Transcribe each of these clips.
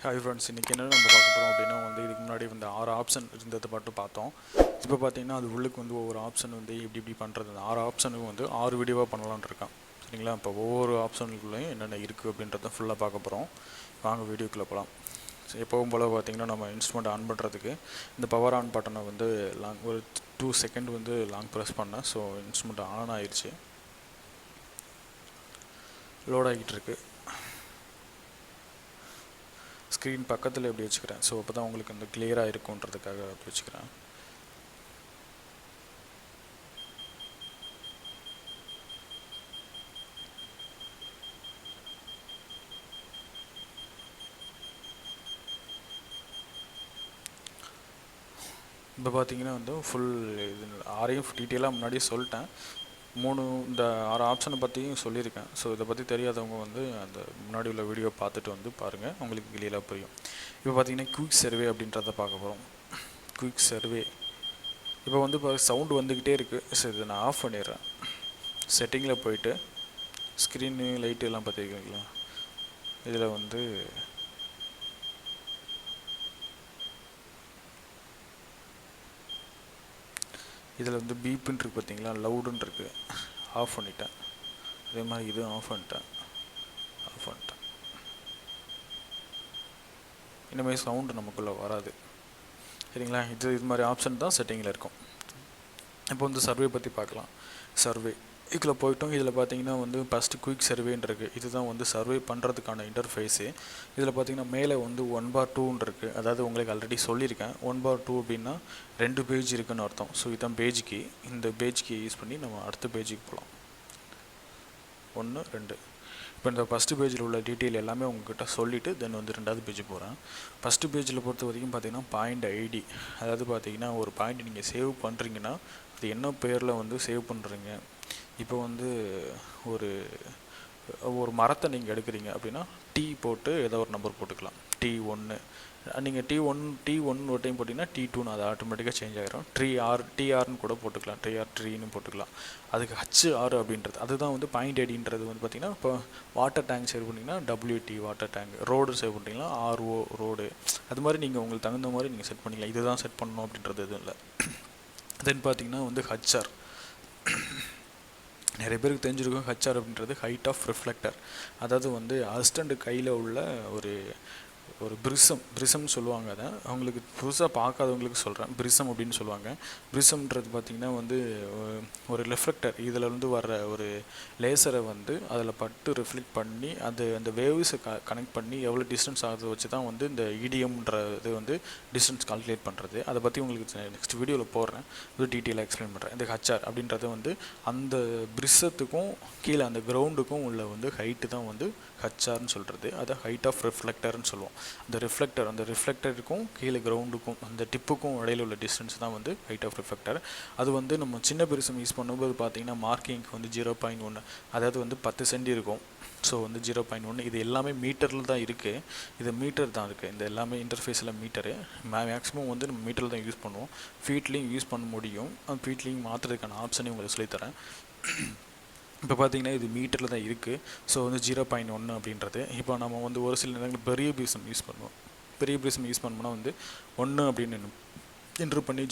Hi friends, இன்றைக்கி என்ன நம்ம பார்க்க போகிறோம் அப்படின்னா இதுக்கு முன்னாடி 6 ஆப்ஷன் இருந்ததை மட்டும் பார்த்தோம். இப்போ பார்த்தீங்கன்னா அது உள்ளுக்கு ஒவ்வொரு ஆப்ஷன் இப்படி பண்ணுறது, அந்த 6 ஆப்ஷனுக்கு 6 வீடியோவாக பண்ணலான்னு இருக்கேன். சரிங்களா? இப்போ ஒவ்வொரு ஆப்ஷனுக்குள்ளேயும் என்னென்ன இருக்குது அப்படின்றத ஃபுல்லாக பார்க்க போகிறோம். வாங்க வீடியோக்குள்ளே போகலாம். எப்போவும் போல் பார்த்தீங்கன்னா நம்ம இன்ஸ்ட்ருமெண்ட் ஆன் பண்ணுறதுக்கு இந்த பவர் ஆன் பட்டனை ஒரு 2 செகண்ட் லாங் ப்ரெஸ் பண்ணேன். ஸோ இன்ஸ்ட்ருமெண்ட் ஆன் ஆயிடுச்சு, லோட் ஆகிட்டு இருக்கு. ஸ்க்ரீன் பக்கத்தில் எப்படி வச்சுக்கிறேன், ஸோ அப்போ தான் உங்களுக்கு கிளியராக இருக்குன்றதுக்காக அப்படி வச்சுக்கிறேன். இப்போ பார்த்தீங்கன்னா ஃபுல் இது 6 டீட்டெயிலாக முன்னாடியே சொல்லிட்டேன். இந்த 6 ஆப்ஷனை பற்றியும் சொல்லியிருக்கேன். ஸோ இதை பற்றி தெரியாதவங்க அந்த முன்னாடி உள்ள வீடியோ பார்த்துட்டு பாருங்கள், உங்களுக்கு கிளியராக புரியும். இப்போ பார்த்தீங்கன்னா குயிக் சர்வே அப்படின்றத பார்க்க போகிறோம். குயிக் சர்வே இப்போ இப்போ சவுண்டு வந்துக்கிட்டே இருக்குது. ஸோ இதை நான் ஆஃப் பண்ணிடுறேன். செட்டிங்கில் போயிட்டு ஸ்க்ரீனு லைட்டு எல்லாம் பார்த்துருக்கீங்களா, இதில் இதில் பீப்புன்னு இருக்குது பார்த்தீங்களா, லவுடுன்னு இருக்குது, ஆஃப் பண்ணிட்டேன். அதே மாதிரி இதுவும் ஆஃப் பண்ணிட்டேன். இனிமேல் சவுண்டு நமக்குள்ளே வராது. சரிங்களா? இது மாதிரி ஆப்ஷன் தான் செட்டிங்கில் இருக்கும். இப்போ சர்வே பற்றி பார்க்கலாம். சர்வே இதில் போய்ட்டோம். இதில் பார்த்தீங்கன்னா ஃபஸ்ட்டு குயிக் சர்வேன்னு இருக்குது. இதுதான் சர்வே பண்ணுறதுக்கான இன்டர்ஃபேஸு. இதில் பார்த்தீங்கன்னா மேலே 1/2 இருக்குது. அதாவது உங்களுக்கு ஆல்ரெடி சொல்லியிருக்கேன், 1/2 அப்படின்னா 2 பேஜ் இருக்குதுன்னு அர்த்தம். ஸோ இதுதான் பேஜ் கீ. இந்த பேஜ் கீ யூஸ் பண்ணி நம்ம அடுத்த பேஜுக்கு போகலாம். 1, 2. இப்போ இந்த ஃபஸ்ட்டு பேஜில் உள்ள டீட்டெயில் எல்லாமே உங்கள்கிட்ட சொல்லிவிட்டு தென் 2வது பேஜ் போகிறேன். ஃபஸ்ட்டு பேஜில் பொறுத்த வரைக்கும் பார்த்தீங்கன்னா பாயிண்ட் ஐடி. அதாவது பார்த்தீங்கன்னா ஒரு பாயிண்ட் நீங்கள் சேவ் பண்ணுறீங்கன்னா அது என்ன பேரில் சேவ் பண்ணுறீங்க. இப்போ ஒரு மரத்தை நீங்கள் எடுக்கிறீங்க அப்படின்னா T போட்டு ஏதோ ஒரு நம்பர் போட்டுக்கலாம். T1 நீங்கள் T1 ஒரு டைம் போட்டிங்கன்னா T2 அது ஆட்டோமேட்டிக்காக சேஞ்ச் ஆகிரும். TRன்னு கூட போட்டுக்கலாம், TR3ன்னு போட்டுக்கலாம். அதுக்கு HR அப்படின்றது அதுதான் பாயிண்ட் ஐடின்றது பார்த்திங்கன்னா, இப்போ வாட்டர் டேங்க் சேவ் பண்ணிங்கன்னா WT water tank, road save பண்ணிங்கன்னா RO ரோடு. அது மாதிரி நீங்கள் உங்களுக்கு தகுந்த மாதிரி நீங்கள் செட் பண்ணிக்கலாம். இதுதான் செட் பண்ணணும் அப்படின்றது எதுவும் இல்லை. தென் பார்த்திங்கன்னா HR நிறைய பேருக்கு தெரிஞ்சிருக்கும். HR அப்படின்றது ஹைட் ஆஃப் ரிஃப்ளெக்டர். அதாவது அசிஸ்டண்ட் கையில் உள்ள ஒரு பிரிசம்னு சொல்லுவாங்க. அதை அவங்களுக்கு புதுசாக பார்க்காதவங்களுக்கு சொல்கிறேன், பிரிசம் அப்படின்னு சொல்லுவாங்க. பிரிசம்ன்றது பார்த்திங்கன்னா ஒரு ரிஃப்ளெக்டர். இதில் வர்ற ஒரு லேசரை அதில் பட்டு ரிஃப்ளெக்ட் பண்ணி அந்த வேவ்ஸை கனெக்ட் பண்ணி எவ்வளோ டிஸ்டன்ஸ் ஆகுது வச்சு தான் இந்த EDMன்றது டிஸ்டன்ஸ் கால்குலேட் பண்ணுறது. அதை பற்றி உங்களுக்கு நெக்ஸ்ட் வீடியோவில் போடுறேன், இது டீட்டெயிலாக எக்ஸ்பிளைன் பண்ணுறேன். இந்த HR அப்படின்றது அந்த பிரிசத்துக்கும் கீழே அந்த கிரவுண்டுக்கும் உள்ள ஹைட்டு தான் HRன்னு சொல்கிறது. அதை ஹைட் ஆஃப் ரிஃப்ளெக்டர்னு சொல்லுவோம். அந்த ரிஃப்ளெக்டருக்கும் கீழே கிரவுண்டுக்கும் அந்த டிப்புக்கும் இடையில உள்ள டிஸ்டன்ஸ் தான் ஹைட் ஆஃப் ரிஃப்ளெக்டர். அது நம்ம சின்ன பிரிசம் யூஸ் பண்ணும்போது பார்த்தீங்கன்னா மார்க்கிங்க்கு 0.1, அதாவது 10 சென்டி இருக்கும். ஸோ 0.1 இது எல்லாமே மீட்டரில் தான் இருக்குது. இது மீட்டர் தான் இருக்குது. இந்த எல்லாமே இன்டர்ஃபேஸில் மீட்டரு. மேக்ஸிமம் நம்ம மீட்டரில் தான் யூஸ் பண்ணுவோம். ஃபீட்லேயும் யூஸ் பண்ண முடியும். ஃபீட்லேயும் மாற்றுறதுக்கான ஆப்ஷனையும் உங்களுக்கு சொல்லித்தரேன். இப்போ பார்த்தீங்கன்னா இது மீட்டரில் தான் இருக்குது. ஸோ 0.1 அப்படின்றது. இப்போ நம்ம ஒரு சில நேரங்கள் பெரிய பிரிசம் யூஸ் பண்ணுவோம். பெரிய பிரிசம் யூஸ் பண்ணோம்னா 1 அப்படின்னு என்ட்ரு பண்ணி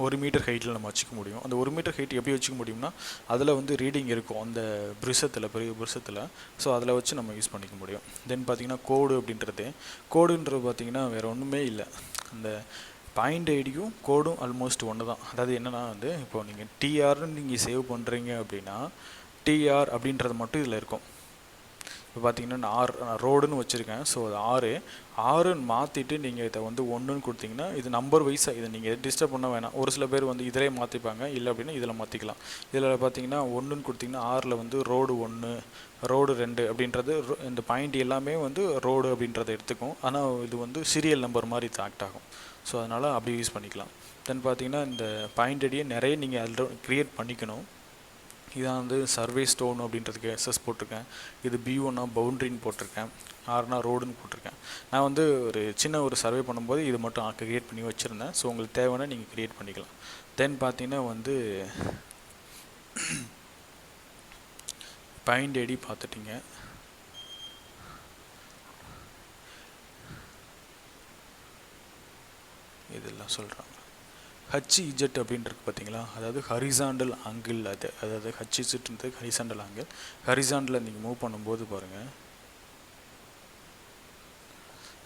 1 மீட்டர் ஹைட்டில் நம்ம வச்சுக்க முடியும். அந்த 1 மீட்டர் ஹைட் எப்படி வச்சுக்க முடியும்னா அதில் ரீடிங் இருக்கும் அந்த பிரிசத்தில், பெரிய பிரிசத்தில். ஸோ அதில் வச்சு நம்ம யூஸ் பண்ணிக்க முடியும். தென் பார்த்திங்கன்னா கோடுன்றது பார்த்திங்கன்னா வேறு ஒன்றுமே இல்லை. அந்த பாயிண்ட் ஐடியும் கோடும் ஆல்மோஸ்ட் ஒன்று தான். அதாவது என்னென்னா இப்போ நீங்கள் TRன்னு நீங்கள் சேவ் பண்ணுறீங்க அப்படின்னா TR அப்படின்றது மட்டும் இதில் இருக்கும். இப்போ பார்த்தீங்கன்னா நான் ரோடுன்னு வச்சுருக்கேன். ஸோ அது ஆறுன்னு மாற்றிட்டு நீங்கள் இதை 1ன்னு கொடுத்தீங்கன்னா இது நம்பர் வைஸாக இதை நீங்கள் டிஸ்டர்ப் பண்ண வேணாம். ஒரு சில பேர் இதிலே மாற்றிப்பாங்க, இல்லை அப்படின்னா இதில் மாற்றிக்கலாம். இதில் பார்த்தீங்கன்னா 1ன்னு கொடுத்திங்கன்னா Rல் ரோடு 1, ரோடு 2 அப்படின்றது இந்த பாயிண்ட் எல்லாமே ரோடு அப்படின்றத எடுத்துக்கும். ஆனால் இது சீரியல் நம்பர் மாதிரி ஆக்ட் ஆகும். ஸோ அதனால் அப்படி யூஸ் பண்ணிக்கலாம். தென் பார்த்தீங்கன்னா இந்த பாயிண்ட் ஐடியை நிறைய நீங்கள் அதில் க்ரியேட் பண்ணிக்கணும். இதான் சர்வே ஸ்டோன் அப்படின்றதுக்கு SS போட்டிருக்கேன். இது B1 பவுண்ட்ரின்னு போட்டிருக்கேன். Rனா ரோடுன்னு போட்டிருக்கேன். நான் ஒரு சின்ன சர்வே பண்ணும்போது இது மட்டும் க்ரியேட் பண்ணி வச்சுருந்தேன். ஸோ உங்களுக்கு தேவைன்னா நீங்கள் க்ரியேட் பண்ணிக்கலாம். தென் பார்த்தீங்கன்னா பாயிண்ட் ஐடி பார்த்துட்டிங்க. சொல்கிறேன். ஹச்இஜெட் அப்படின்றது பார்த்தீங்களா, அதாவது ஹரிசாண்டல் ஆங்கிள். அதாவது ஹச்இஜெட்ன்றது ஹரிசாண்டல் ஆங்கிள். ஹரிசாண்டலில் நீங்கள் மூவ் பண்ணும்போது பாருங்கள்,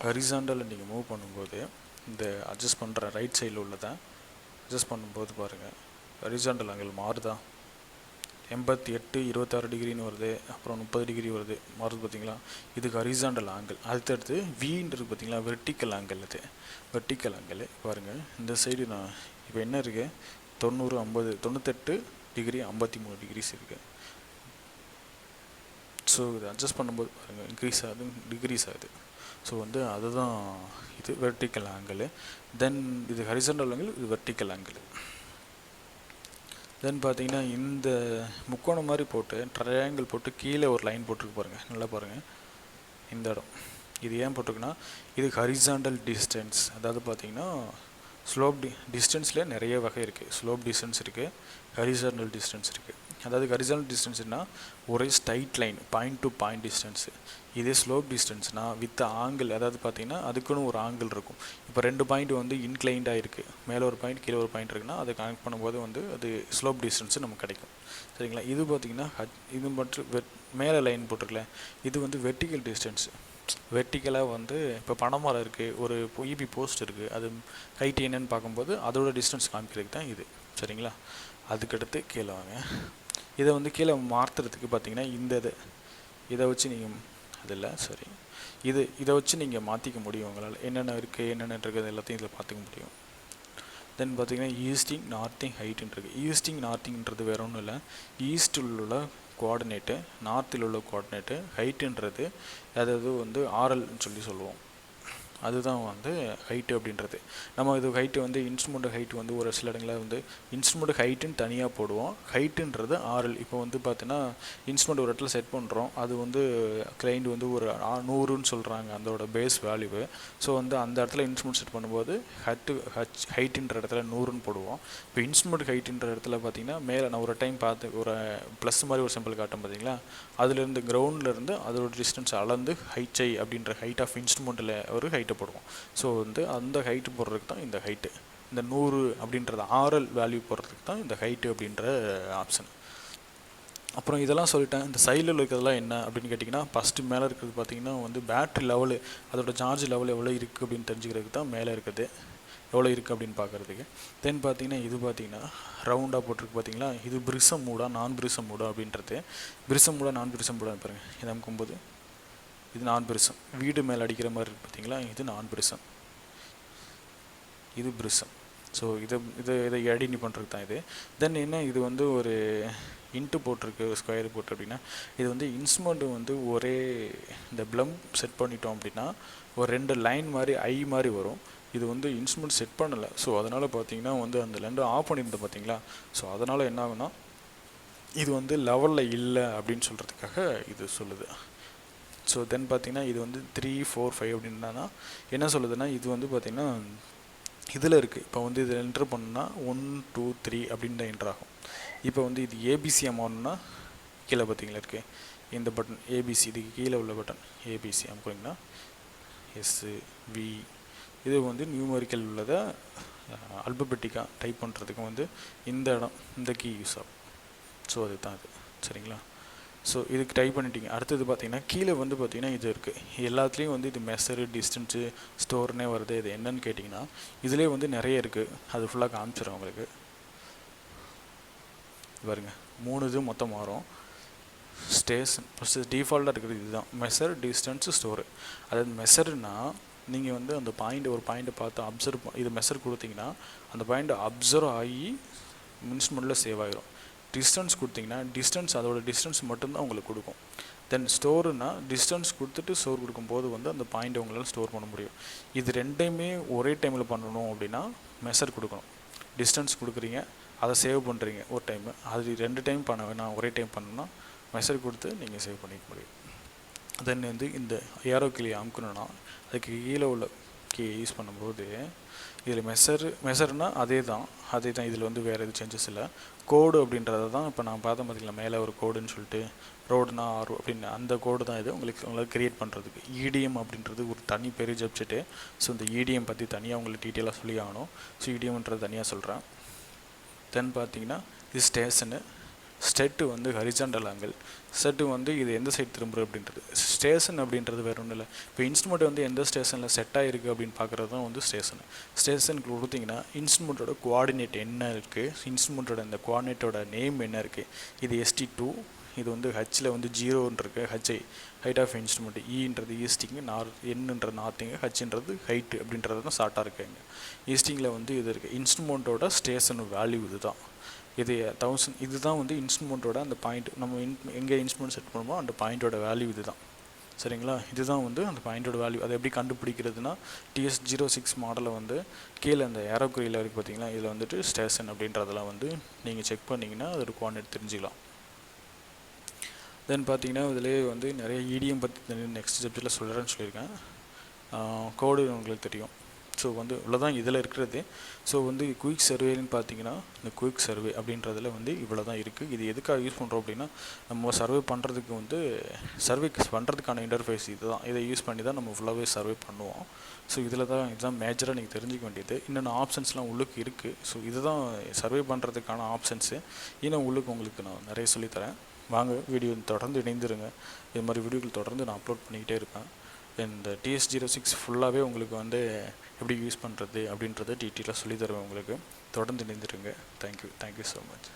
ஹரிசாண்டலில் நீங்கள் மூவ் பண்ணும்போது இந்த அட்ஜஸ்ட் பண்ணுற ரைட் சைடில் உள்ளதை அட்ஜஸ்ட் பண்ணும்போது பாருங்கள், ஹரிசாண்டல் ஆங்கிள் மாறுதா. 88 26 டிகிரின்னு வருது, அப்புறம் 30 டிகிரி வருது, மாறுது பார்த்தீங்களா. இதுக்கு ஹரிசாண்டல் ஆங்கிள். அடுத்தடுத்து வின்றது பார்த்தீங்களா, வெர்டிக்கல் ஆங்கிள். இது வெர்டிக்கல் ஆங்கிள் பாருங்கள். இந்த சைடு நான் இப்போ என்ன இருக்குது, 90 50 98 டிகிரி 53 டிகிரிஸ் இருக்குது. ஸோ இது அட்ஜஸ்ட் பண்ணும்போது பாருங்கள் இன்க்ரீஸ் ஆகுது, டிக்ரீஸ் ஆகுது. ஸோ வந்து அதுதான் இது வெர்டிக்கல் ஆங்கிள். தென் இது ஹரிசாண்டல் ஆங்கிள், இது வெர்டிக்கல் ஆங்கிள். தென் பார்த்தீங்கன்னா இந்த முக்கோணம் மாதிரி போட்டு ட்ரையாங்கிள் போட்டு கீழே ஒரு லைன் போட்டிருக்கு பாருங்கள், நல்லா பாருங்கள் இந்த இடம். இது ஏன் போட்டிருக்குன்னா இது ஹரிசாண்டல் டிஸ்டன்ஸ். அதாவது பார்த்தீங்கன்னா ஸ்லோப் டிஸ்டன்ஸ்லேயே நிறைய வகை இருக்குது. ஸ்லோப் டிஸ்டன்ஸ் இருக்குது, ஹரிசாண்டல் டிஸ்டன்ஸ் இருக்குது. அதாவது ஹரிசாண்டல் டிஸ்டன்ஸ்னால் ஒரே straight line, point to point distance. இதே ஸ்லோப் டிஸ்டன்ஸ்னால் வித் ஆங்கிள். அதாவது பார்த்தீங்கன்னா அதுக்குன்னு ஒரு ஆங்கிள் இருக்கும். இப்போ 2 பாயிண்ட் வந்து இன்க்ளைண்டாக இருக்குது, மேலே ஒரு பாயிண்ட் கீழே ஒரு பாயிண்ட் இருக்குன்னா அதை கனெக்ட் பண்ணும்போது வந்து அது ஸ்லோப் டிஸ்டன்ஸு நமக்கு கிடைக்கும். சரிங்களா. இது பார்த்திங்கன்னா இது மட்டும் மேலே லைன் போட்டிருக்கல, இது வந்து வெர்டிக்கல் டிஸ்டன்ஸு. வெர்டிக்கலாக வந்து இப்போ பனைமரம் இருக்குது, ஒரு இபி போஸ்ட் இருக்குது, அது ஹைட் என்னன்னு பார்க்கும்போது அதோட டிஸ்டன்ஸ் காமிக்கிறதுக்கு தான் இது. சரிங்களா. அதுக்கடுத்து கீழே வாங்க. இதை வந்து கீழே மாற்றுறதுக்கு பார்த்தீங்கன்னா இந்த இதை வச்சு நீங்கள் அதில் சரி இதை வச்சு நீங்கள் மாற்றிக்க முடியும். உங்களால் என்னென்ன இருக்குது என்னென்ன இருக்குது எல்லாத்தையும் இதில் பார்த்துக்க முடியும். தென் பார்த்தீங்கன்னா ஈஸ்டிங் நார்த்திங் ஹைட்டுன்றது. ஈஸ்டிங் நார்த்திங்கிறது வேறு ஒன்றும் இல்லை, ஈஸ்டில் உள்ள கோஆர்டினேட்டு, நார்த்தில் உள்ள கோஆர்டினேட்டு, ஹைட்டுன்றது அதாவது வந்து ஆர்எல்னு சொல்லுவோம். அதுதான் வந்து ஹைட்டு அப்படின்றது. நம்ம இது ஹைட்டு வந்து இன்ஸ்ட்ருமெண்ட் ஹைட்டு வந்து ஒரு சில இடங்களில் வந்து இன்ஸ்ட்ருமெண்ட் ஹைட்டுன்னு தனியாக போடுவோம், ஹைட்டுன்றது ஆர்எல். இப்போ வந்து பார்த்தீங்கன்னா இன்ஸ்ட்ருமெண்ட் ஒரு இடத்துல செட் பண்ணுறோம், அது வந்து கிளைண்ட் வந்து ஒரு 100ன்னு சொல்கிறாங்க அதோட பேஸ் வேல்யூவு. ஸோ வந்து அந்த இடத்துல இன்ஸ்ட்ருமெண்ட் செட் பண்ணும்போது ஹைட்டுன்ற இடத்துல 100ன்னு போடுவோம். இப்போ இன்ஸ்ட்ருமெண்ட் ஹைட்டுன்ற இடத்துல பார்த்தீங்கன்னா மேலே நான் ஒரு டைம் பார்த்து ஒரு ப்ளஸ் மாதிரி ஒரு சிம்பிள் காட்டும் பார்த்தீங்களா, அதுலேருந்து கிரவுண்ட்லேருந்து அதோட டிஸ்டன்ஸ் அளந்து ஹைச்சை அப்படின்ற ஹைட் ஆஃப் இன்ஸ்ட்ருமெண்ட்டில் ஒரு ஹைட்டை போடுவோம். ஸோ வந்து அந்த ஹைட்டு போடுறதுக்கு தான் இந்த ஹைட்டு. இந்த 100 அப்படின்றது ஆர்எல் வேல்யூ போடுறதுக்கு தான் இந்த ஹைட்டு அப்படின்ற ஆப்ஷன். அப்புறம் இதெல்லாம் சொல்லிட்டேன். இந்த சைடில் இருக்கிறதெல்லாம் என்ன அப்படின்னு கேட்டிங்கன்னா, ஃபஸ்ட்டு மேலே இருக்கிறது பார்த்திங்கன்னா வந்து பேட்ரி லெவலு, அதோட சார்ஜ் லெவல் எவ்வளோ இருக்குது அப்படின்னு தெரிஞ்சுக்கிறதுக்கு தான் மேலே இருக்குது, எவ்வளோ இருக்குது அப்படின்னு பார்க்குறதுக்கு. தென் பார்த்திங்கன்னா இது பார்த்திங்கன்னா ரவுண்டாக போட்டிருக்கு பார்த்தீங்களா, இது பிரிசம் மூடா நான் பிரிசம் மூடா அப்படின்றது. பிரிசம் மூடா நான் பிரிசம் மூடா பாருங்கள், இதை அமுக்கும்போது இது நான் பிரிசம், வீடு மேலே அடிக்கிற மாதிரி இருக்குது பார்த்தீங்களா, இது நான் பிரிசம், இது பிரிசம். ஸோ இதை எடினி பண்ணுறது தான் இது. தென் என்ன இது வந்து ஒரு இன்ட்டு போட்டிருக்கு, ஸ்கொயர் போட்டு அப்படின்னா இது வந்து இன்ஸ்ட்ருமெண்ட்டு வந்து ஒரே இந்த ப்ளம் செட் பண்ணிட்டோம் அப்படின்னா ஒரு 2 லைன் மாதிரி ஐ மாதிரி வரும். இது வந்து இன்ஸ்ட்ருமெண்ட் செட் பண்ணலை, ஸோ அதனால் பார்த்தீங்கன்னா வந்து அந்த 2 ஆஃப் பண்ணியிருந்தோம் பார்த்தீங்களா. ஸோ அதனால் என்ன ஆகுனா இது வந்து லெவலில் இல்லை அப்படின்னு சொல்கிறதுக்காக இது சொல்லுது. ஸோ தென் பார்த்திங்கன்னா இது வந்து 3 4 5 அப்படின்னா என்ன சொல்லுதுன்னா, இது வந்து பார்த்திங்கன்னா இதில் இருக்குது. இப்போ வந்து இதில் என்ட்ரு பண்ணால் 1 2 3 அப்படின்னு தான் என்ட்ரு ஆகும். இப்போ வந்து இது ஏபிசி அமௌண்ட்னா கீழே பார்த்திங்களா இருக்குது இந்த பட்டன் ஏபிசி, இதுக்கு கீழே உள்ள பட்டன் ஏபிசி அமுக்குனிங்கன்னா எஸ்ஸு வி, இது வந்து நியூமரிக்கல் உள்ளதை அல்பபெட்டிக்காக டைப் பண்ணுறதுக்கு வந்து இந்த இடம் இந்த கீ யூஸ் ஆகும். ஸோ அதுதான் இது. சரிங்களா. ஸோ இதுக்கு டைப் பண்ணிட்டீங்க. அடுத்தது பார்த்தீங்கன்னா கீழே வந்து பார்த்தீங்கன்னா இது இருக்குது, எல்லாத்துலேயும் வந்து இது மெஷரு டிஸ்டன்ஸு ஸ்டோர்னே வருது. இது என்னன்னு கேட்டிங்கன்னா இதிலே வந்து நிறைய இருக்குது, அது ஃபுல்லாக காமிச்சிடும் உங்களுக்கு. பாருங்க 3 இது மொத்தம் மாறும். ஸ்டேஷன் ஃபஸ்ட்டு டிஃபால்ட்டாக இருக்கிறது இதுதான் மெஷர் டிஸ்டன்ஸு ஸ்டோரு. அதாவது மெஷர்னா நீங்கள் வந்து அந்த ஒரு பாயிண்ட்டை பார்த்து இது மெஷர் கொடுத்தீங்கன்னா அந்த பாயிண்ட்டை அப்சர்வ் ஆகி இன்ஸ்ட்ருமெண்ட்டில் சேவ் ஆகிரும். டிஸ்டன்ஸ் கொடுத்தீங்கன்னா டிஸ்டன்ஸ் அதோட டிஸ்டன்ஸ் மட்டும்தான் உங்களுக்கு கொடுக்கும். தென் ஸ்டோருனா டிஸ்டன்ஸ் கொடுத்துட்டு ஸ்டோர் கொடுக்கும்போது வந்து அந்த பாயிண்ட்டை உங்களால் ஸ்டோர் பண்ண முடியும். இது ரெண்டையுமே ஒரே டைமில் பண்ணணும் அப்படின்னா மெஷர் கொடுக்கணும். டிஸ்டன்ஸ் கொடுக்குறீங்க, அதை சேவ் பண்ணுறீங்க ஒரு டைமு, அது 2 டைம் பண்ண வேணாம், ஒரே டைம் பண்ணணும்னா மெஷர் கொடுத்து நீங்கள் சேவ் பண்ணிக்க முடியும். தென் வந்து இந்த ஏரோ கிளியை அமுக்கணுன்னா அதுக்கு கீழே உள்ள Sokkia யூஸ் பண்ணும்போது இதில் மெஷர்னால் அதே தான் இதில் வந்து வேறு எதுவும் சேஞ்சஸ் இல்லை. கோடு அப்படின்றது தான் இப்போ நான் பார்த்தேன் பார்த்திங்களா, மேலே ஒரு கோடுன்னு சொல்லிட்டு ரோடுனா ஆர் அப்படின்னு அந்த கோடு தான் இது உங்களுக்கு க்ரியேட் பண்ணுறதுக்கு. இடிஎம் அப்படின்றது ஒரு தனி பெரிய சப்ஜெக்ட்டு. ஸோ இந்த இடிஎம் பற்றி தனியாக உங்களுக்கு டீட்டெயிலாக சொல்லி ஆகணும். ஸோ இடிஎம்ன்றது தனியாக சொல்கிறேன். தென் பார்த்தீங்கன்னா இது ஸ்டேஷனு. ஸ்டெட்டு வந்து ஹரிசாண்டல் ஆங்கிள். செட்டு வந்து இது எந்த சைடு திரும்புறது அப்படின்றது. ஸ்டேஷன் அப்படின்றது வேறு ஒன்றும் இல்லை. இப்போ இன்ஸ்ட்ருமெண்ட் வந்து எந்த ஸ்டேஷனில் செட் ஆகிருக்கு அப்படின்னு பார்க்குறது தான் வந்து ஸ்டேஷனு. ஸ்டேஷனுக்கு கொடுத்தீங்கன்னா இன்ஸ்ட்ருமெண்ட்டோட கோஆர்டினேட் என்ன இருக்குது, இன்ஸ்ட்ருமெண்ட்டோட இந்த கோஆர்டினேட்டோட நேம் என்ன இருக்குது. இது ST2, இது வந்து ஹச்சில் வந்து 0ன்னு இருக்குது. HI height of instrument. ஈன்றது ஈஸ்டிங்கு, என்னன்றது நார்த்திங்கு, ஹச்ன்றது ஹைட்டு அப்படின்றது தான் ஷார்ட்டாக இருக்குங்க. ஈஸ்டிங்கில் வந்து இது இருக்குது. இன்ஸ்ட்ருமெண்ட்டோட ஸ்டேஷன் வேல்யூ இது தான். இது 1000. இதுதான் வந்து இன்ஸ்ட்ருமெண்ட்டோட அந்த பாயிண்ட். நம்ம எங்கே இன்ஸ்ட்ருமெண்ட் செட் பண்ணுமோ அந்த பாயிண்ட்டோட வேல்யூ இது தான். சரிங்களா, இதுதான் வந்து அந்த பாயிண்ட்டோட வேல்யூ. அதை எப்படி கண்டுபிடிக்கிறதுனா TS06 மாடலில் வந்து கீழே அந்த ஏரோக்குறியில் இருக்குது பார்த்தீங்களா, இதில் வந்துட்டு ஸ்டேஷன் அப்படின்றதெல்லாம் வந்து நீங்கள் செக் பண்ணிங்கன்னா அதோட கோஆர்டினேட் தெரிஞ்சுக்கலாம். தென் பார்த்தீங்கன்னா இதிலே வந்து நிறைய EDM பற்றி நெக்ஸ்ட் சப்ஜெக்டில் சொல்கிறேன்னு சொல்லியிருக்கேன். கோடு உங்களுக்கு தெரியும். ஸோ வந்து இவ்வளோதான் இதில் இருக்கிறது. ஸோ வந்து குயிக் சர்வேன்னு பார்த்தீங்கன்னா இந்த குயிக் சர்வே அப்படின்றதில் வந்து இவ்வளோ தான் இருக்குது. இது எதுக்காக யூஸ் பண்ணுறோம் அப்படின்னா, நம்ம சர்வே பண்ணுறதுக்கு வந்து பண்ணுறதுக்கான இன்டர்ஃபேஸ் இது தான். இதை யூஸ் பண்ணி தான் நம்ம ஃபுல்லாகவே சர்வே பண்ணுவோம். ஸோ இதுதான் மேஜராக நீங்கள் தெரிஞ்சிக்க வேண்டியது. இன்னொன்று ஆப்ஷன்ஸ்லாம் உள்ளுக்கு இருக்குது. ஸோ இதுதான் சர்வே பண்ணுறதுக்கான ஆப்ஷன்ஸு. இன்னும் உங்களுக்கு நான் நிறைய சொல்லித்தரேன். வாங்க வீடியோ தொடர்ந்து இணைந்துருங்க. இது மாதிரி வீடியோக்கள் தொடர்ந்து நான் அப்லோட் பண்ணிக்கிட்டே இருப்பேன். இந்த TS06 ஃபுல்லாகவே உங்களுக்கு வந்து எப்படி யூஸ் பண்ணுறது அப்படின்றத டீட்டெயிலாக சொல்லி தருவேன் உங்களுக்கு. தொடர்ந்து இணைந்துருங்க. Thank you so much.